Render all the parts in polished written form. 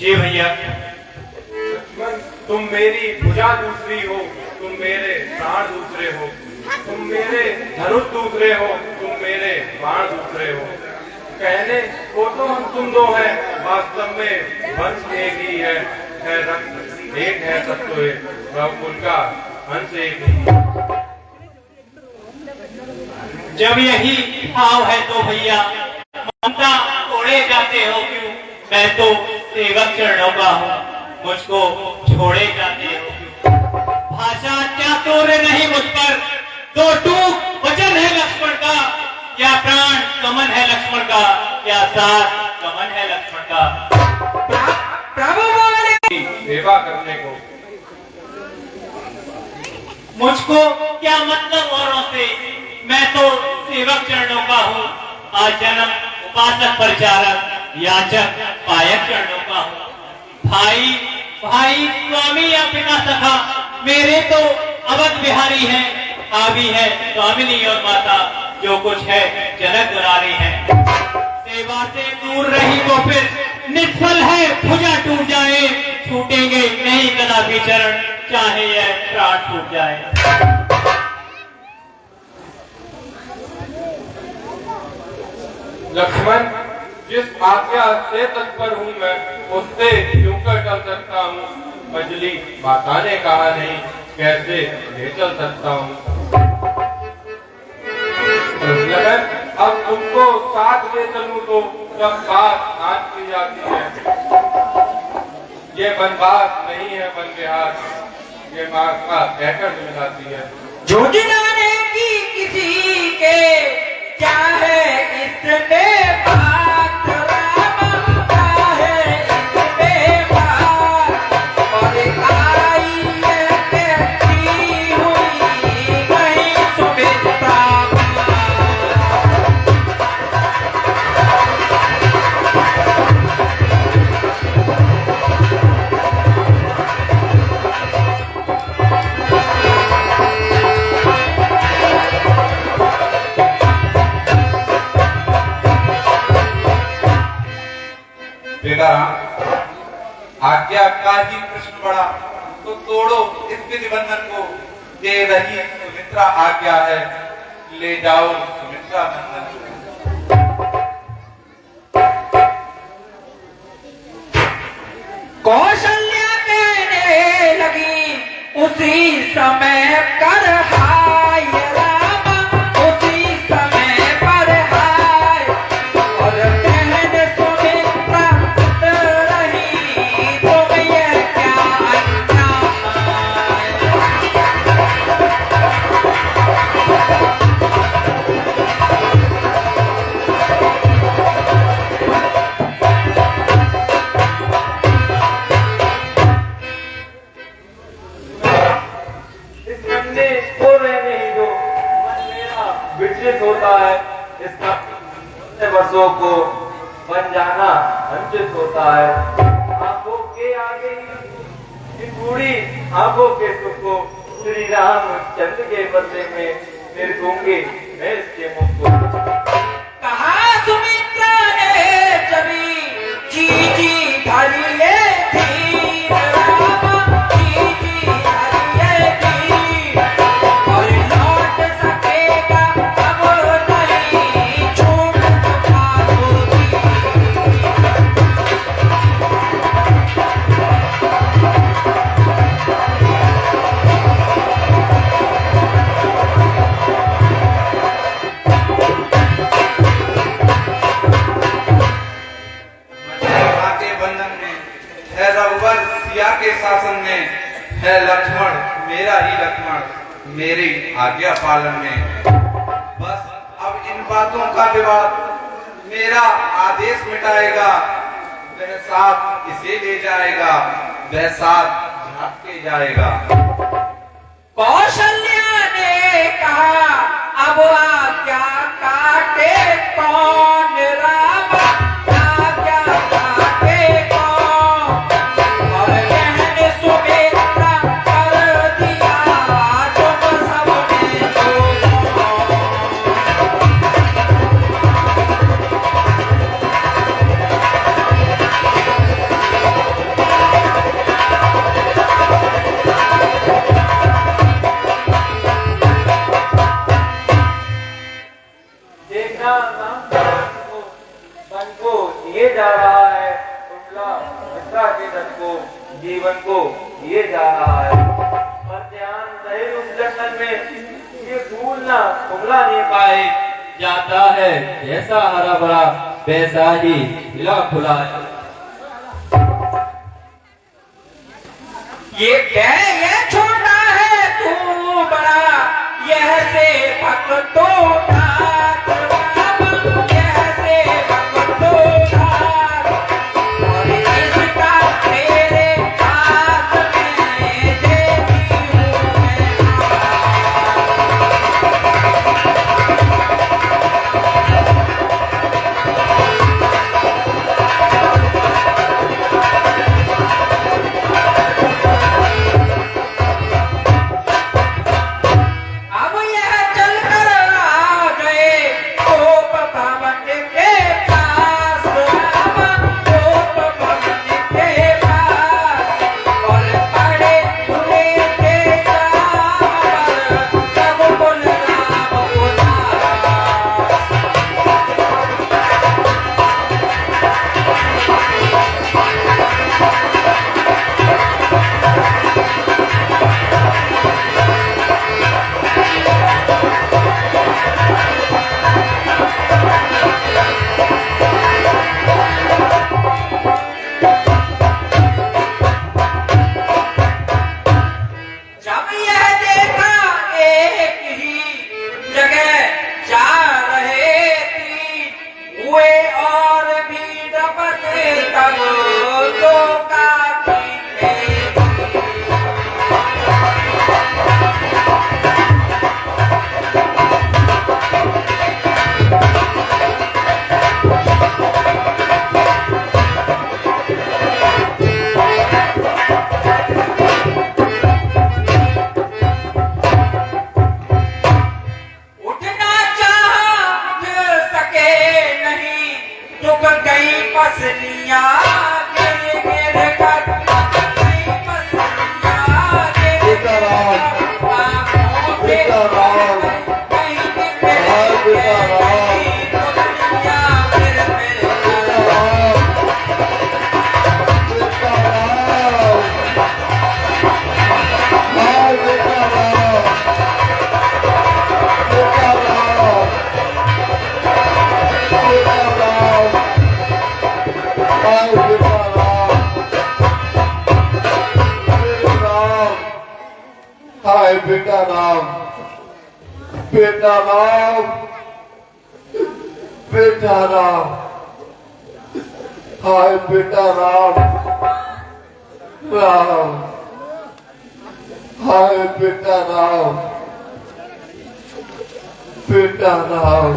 जी भैया। लक्ष्मण, तुम मेरी भुजा दूसरी हो, तुम मेरे प्राण दूसरे हो, तुम मेरे धनुष दूसरे हो, तुम मेरे बाण दूसरे हो। कहने को तो हम तुम दो हैं, वास्तव में वंश एक ही है रक्त एक है सब तो एक, कुल का अंश एक ही। जब यही भाव है तो भैया ममता छोड़े जाते हो क्यों? मैं तो सेवक चरणों का हूँ, मुझको छोड़े जाते हो क्यों? भाषा क्या तोरे नहीं मुझ पर, दो टूक वचन है लक्ष्मण का, या प्राण कमन है लक्ष्मण का, या साथ कमन है लक्ष्मण का। प्रभु सेवा करने को मुझको क्या मतलब औरों से, मैं तो सेवक चरणों का हूँ, आज जन्म उपासक प्रचारक याचक पायक चरणों का हूँ। भाई भाई स्वामी या पिता सखा मेरे तो अवध बिहारी है, आवी है स्वामिनी और माता, जो कुछ है जनक दुलारी है। सेवा से दूर रही तो फिर निष्फल है, भुजा टूट जाए, छूटेंगे नहीं कदापि चरण, चाहे यह प्राण छूट जाए। लक्ष्मण, जिस आज्ञा से तत्पर हूँ मैं, उससे क्यों कर चल सकता हूँ? मजली माता ने कहा नहीं, कैसे ले चल सकता हूँ? अब तुमको साथ ले चलूं तो सब बात नाच की जाती है। ये बनवास नहीं है वन विहार, ये माता कहकर मिलाती है। जो जिन्होंने की किसी के चाहे इसमें बात राम, चाहे इसमें बात, और आई है कहती हुई कहीं सुमित्रा। आज्ञा का ही प्रश्न बड़ा, तो तोड़ो इस विधि बंधन को, दे रही सुमित्रा आज्ञा है, ले जाओ सुमित्रा नंदन को। कौशल्या कहने लगी उसी समय कर हाय राम, उसी समय पर हाय, और कहने सुमित्रा रही तुम ये क्या होता है, इसका वर्षों को बन जाना वंचित होता है। आंखों के आगे की बूढ़ी आंखों के सुख को श्री रामचंद्र के बदले में फिर दूंगी मैं इसके मुख को। कहा सुमित्रा ने जबी जी जी धरिए धीर राम, जी जी धरिए धीर, और लौट सकेगा अब नहीं छूट पाओगी। के शासन में है लक्ष्मण, मेरा ही लक्ष्मण, मेरी आज्ञा पालन में। बस अब इन बातों का विवाद मेरा आदेश मिटाएगा, वह साथ इसे ले जाएगा, वह साथ झाँक के जाएगा। कौशल्या ने कहा अब आज्ञा काटे कौन राम, आज्ञा काटे कौन, और कहने सुमित्रा कर दिया तुम सबने जो। बिना नाम को मन को दिए जा रहा है, कुंडला मित्रा के धन को जीवन को दिए जा रहा है। पर ध्यान रहे उस जंगल में ये फूल ना कुंडला नहीं पाए जाता है, जैसा हरा भरा वैसा ही खिला खुला है। ये क्या ये छोटा है तू बड़ा, यह से भक्तों का यह से भक्तों का, और इसका तेरे हाथ में देती हूँ मैं। अब यह चलकर आ गए गोप भवन के पास, अब गोप भवन के पास, और पड़े खुले के दामन, सब बलराम उदास। जब यह देखा एक ही जगह जा रहे तीन, हुए और भी डपटे तब दो काठी में। उठना चाहा उठ सके नहीं, झुक गई पसलियां गिर गिर कर, झुक गई पसलियां गिर गिर कर, आंखों से कहीं गिर गिर कहीं पुतलियां गिर गिर कर। हाय बेटा राम, बेटा राम, बेटा राम, हाय बेटा राम, राम, हाय बेटा राम, बेटा राम,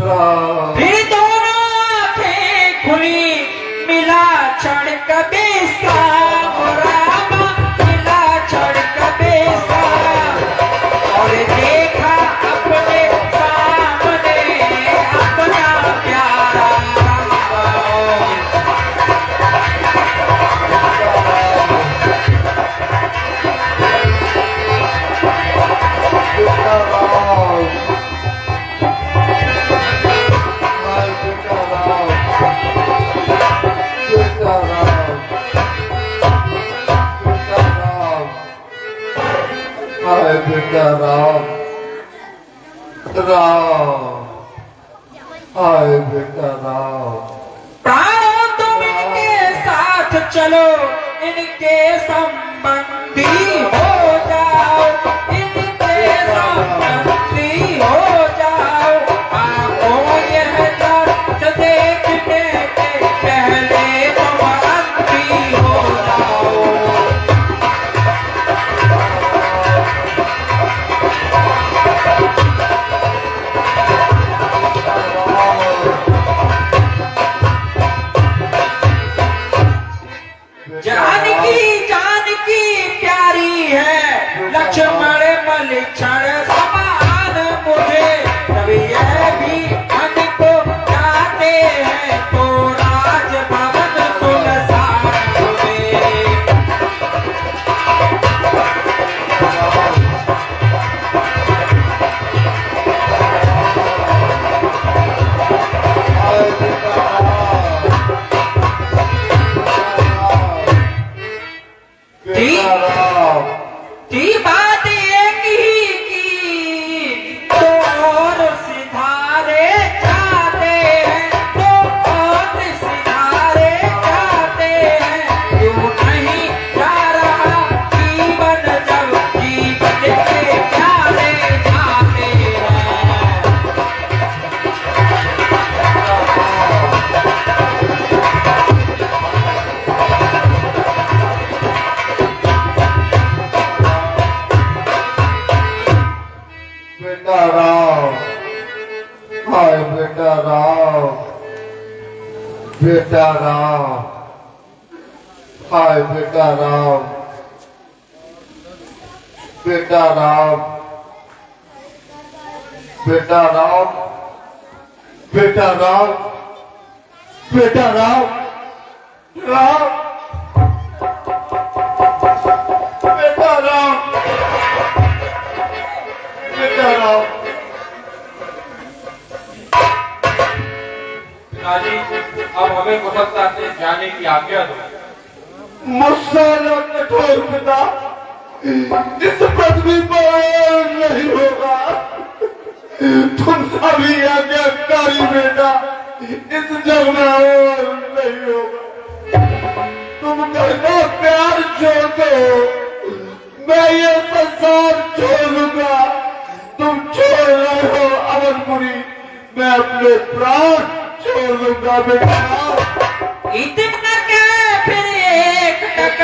राम। फिर दोनों आंखें खुली, मिला क्षण कभी साम रामा, मिला क्षण कभी साम, और देखा अपने सामने अपना प्यारा राम। बेटा राम, हाय बेटा राम, बेटा राम, बेटा राम, हाय बेटा राम, राम, हाय बेटा राम। प्राणों तुम इनके साथ चलो, इनके संबंधी हो जाओ, इनके संबंधी हो जाओ। आंखों यह दर्द देखने के पहले तुम अंधी हो जाओ। जानकी जानकी प्यारी है, बेटा राम, हाय बेटा राम, बेटा राम, हाय बेटा राम, बेटा राम, बेटा राम, बेटा राम, बेटा राम, राम, बेटा राम, बेटा राम। पिताजी, अब हमें कुशलता से जाने की आज्ञा दो। मुझसे न कठोर पिता, इस पृथ्वी पर और नहीं होगा। तुम सभी आज्ञाकारी बेटा, इस जग में और नहीं होगा। तुम घर का प्यार छोड़ दो, मैं ये संसार छोड़ दूंगा। तुम छोड़ रहे हो अमरपुरी, मैं अपने प्राण छोड़ दूंगा बेटा। इतना के फिर एक टक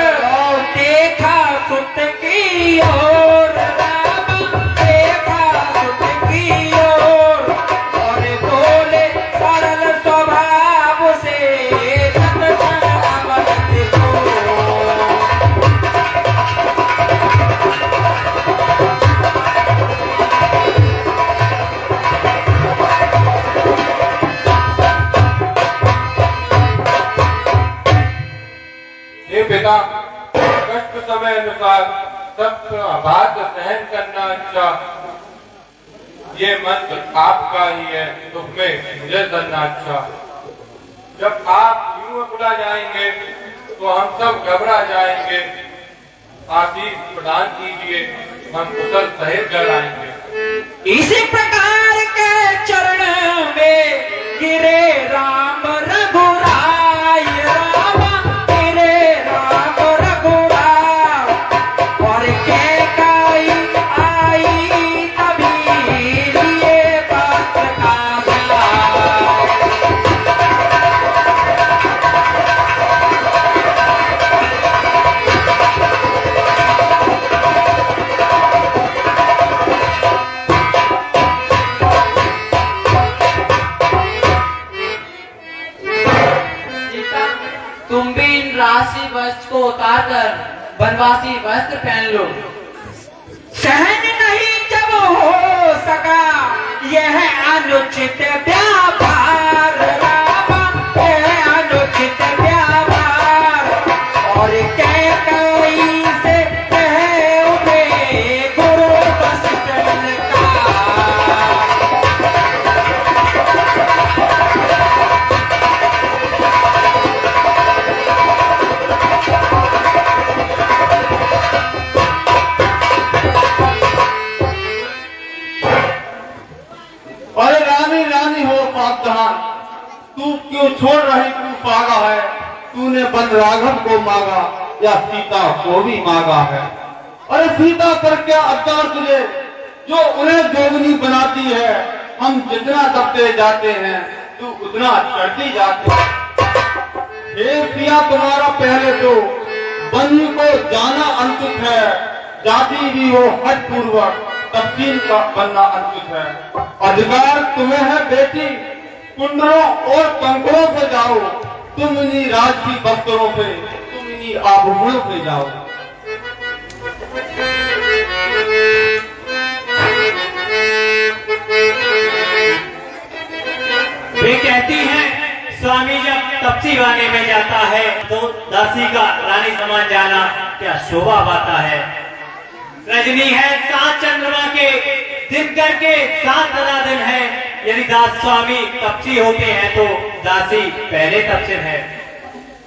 देखा सुत की ओर, राम देखा सुत की ओर, और बोले सरल स्वभाव से हे पिता, कष्ट समय अनुसार सब बात सहन करना अच्छा। ये मंत्र आपका ही है, तुम्हें मुझे करना अच्छा। जब आप यूं बुला जाएंगे तो हम सब घबरा जाएंगे। आशीष प्रदान कीजिए, हम कुशल सहित घर आएंगे। इसी प्रकार के चरण में गिरे राम रघुराय, राम गिरे राम रघुराय, और कैकेयी आई तभी लिए पत्र का सार। तुम भी इन राशि वस्त्र को उतारकर बनवासी वस्त्र पहन लो। सहन नहीं जब हो सका यह अनुचित व्यापार, राम यह अनुचित व्यापार, और कैकेयी से कह उठे गुरु वशिष्ठ का। अरे रानी रानी हो सावधान, तू क्यों छोड़ रही तू पागा है। तूने बलराघव को मांगा या सीता को भी मांगा है। अरे सीता पर क्या अवतार तुझे, जो उन्हें जोगनी बनाती है। हम जितना दबते जाते हैं तू उतना चढ़ती जाती है। हे पिया तुम्हारा पहले तो वन को जाना अंकित है, जाति भी हो हट पूर्वक तब्दील का बनना अंकित है। अधिकार तुम्हें है बेटी, कुंडलों और कंकड़ों से जाओ, तुम इन्हीं राजसी वस्त्रों से, तुम इन्हीं आभूषणों से जाओ। वे कहती हैं स्वामी जब तपसी वाने में जाता है तो दासी का रानी समान जाना क्या शोभा पाता है। रजनी है 7 चंद्रमा के, दिनकर के 7 दिन है। यदि दास स्वामी तपसी होते हैं तो दासी पहले तपसिन है।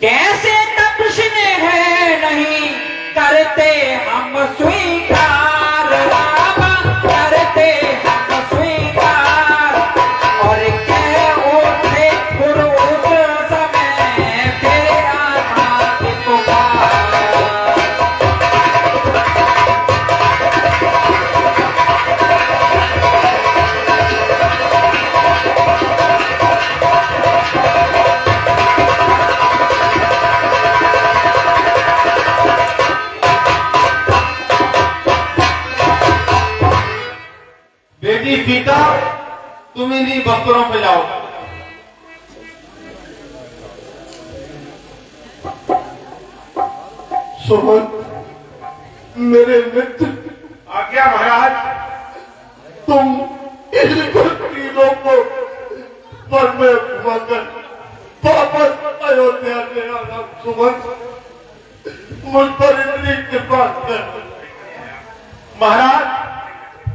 कैसे तपस्ने है नहीं करते हम स्वीकार, राम करते हम स्वीकार, और कह उठे गुरु उस समय फिर आधार पुकार। बेटी सीता, तुम इन्हीं वस्त्रों पे जाओ। सुमन, मेरे मित्र। आज्ञा महाराज। तुम इनको तीनों को पर में घुमाकर वापस अयोध्या ले आना। सुमन, मुझ पर इतनी कृपा कर। महाराज,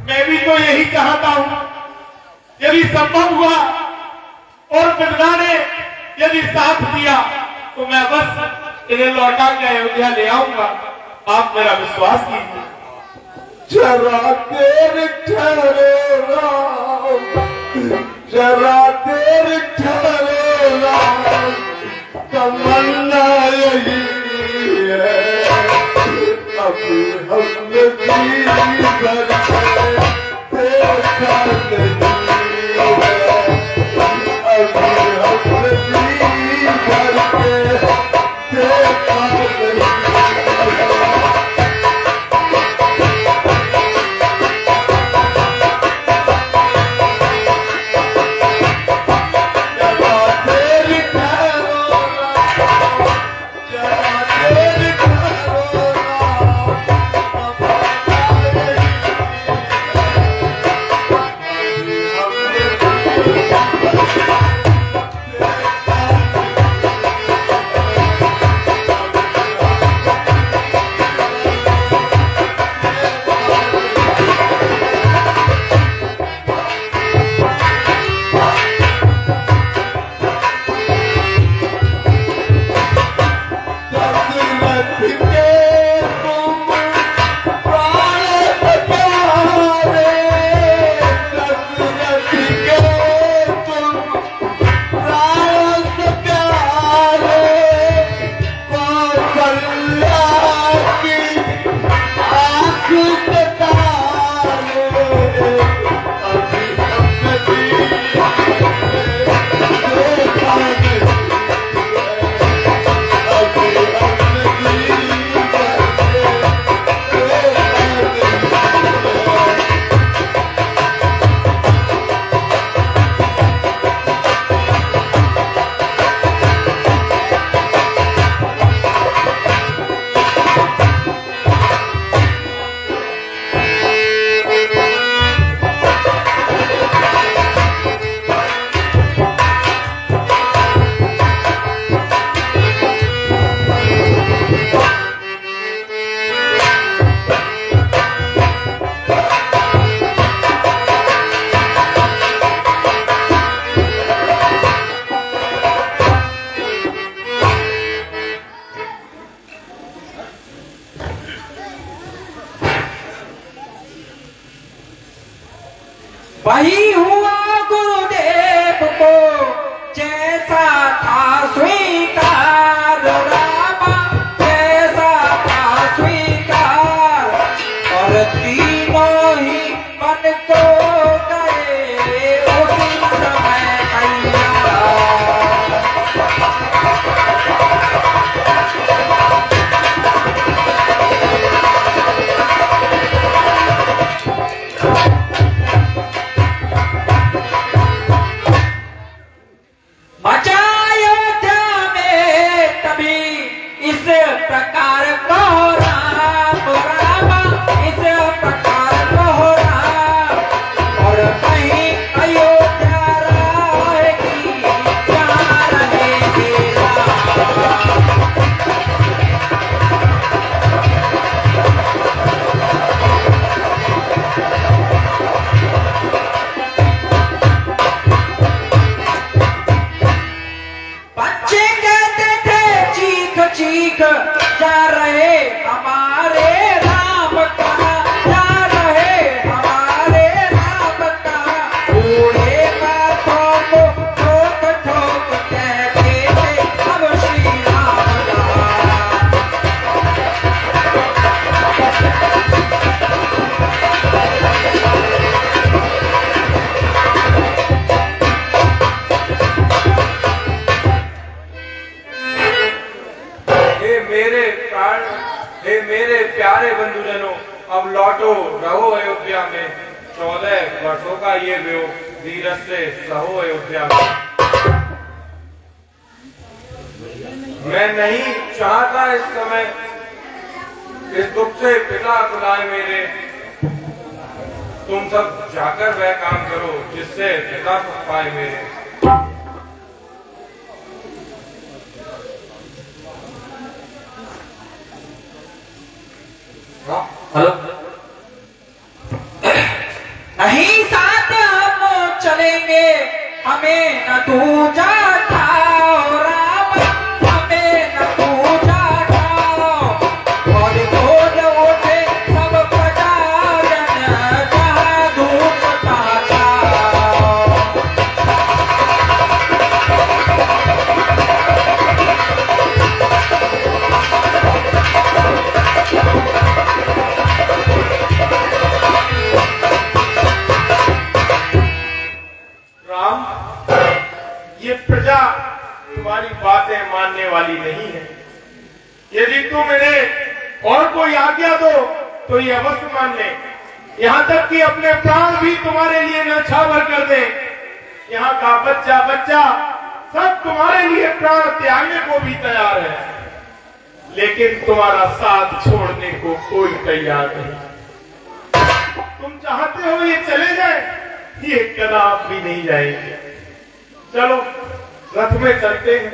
मैं भी तो यही चाहता हूं। यदि संभव हुआ और पिता ने यदि साथ दिया तो मैं बस इन्हें लौटा के अयोध्या ले आऊंगा। आप मेरा विश्वास कीजिए। जरा देर ठहरो राम, जरा देर ठहरो राम, तमन्ना यही है। अभी हमने जी भर के देखा नहीं है, अभी हमने जी भर के देखा नहीं है। वही हुआ गुरुदेव को जैसा था स्वीकार, रामा जैसा था स्वीकार। और तीनों ही मन को गए उसी समय कैया। अयोध्या में तभी इस प्रकार कहो राम, रामा इस प्रकार कहो राम। और कहीं अयोध्या रहेगी जहाँ रहेगी राम। बच्चे कहते थे चीख चीख जा रहे हमारे राम कहाँ, जा रहे हमारे राम कहाँ। बूढ़े बातों को ठोक ठोक कहते थे अब श्री राम कहाँ। हे मेरे प्यारे बंधुजनों, अब लौटो रहो अयोध्या में। 14 वर्षों का ये वियोग धीरज से सहो अयोध्या में। मैं नहीं चाहता इस समय इस दुख से पिता बुलाए मेरे। तुम सब जाकर वह काम करो जिससे पिता सुख पाए मेरे। हेलो, नहीं साथ हम चलेंगे, हमें न तू जाता राम, हमें न तू जाता। और खोज उठे सब प्रजाजन, जहाँ धूप ताता। राम, ये प्रजा तुम्हारी बातें मानने वाली नहीं है। यदि तुम इन्हें और कोई आज्ञा दो तो ये अवश्य मान ले। यहाँ तक कि अपने प्राण भी तुम्हारे लिए न्यौछावर कर दे। यहाँ का बच्चा बच्चा सब तुम्हारे लिए प्राण त्यागने को भी तैयार है, लेकिन तुम्हारा साथ छोड़ने को कोई तैयार नहीं। तुम चाहते हो ये चले जाए, ये कदाप भी नहीं जाएंगे। चलो रथ में चलते हैं।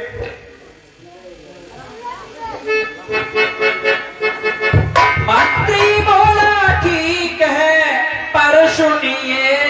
मंत्री बोला ठीक है, पर सुनिए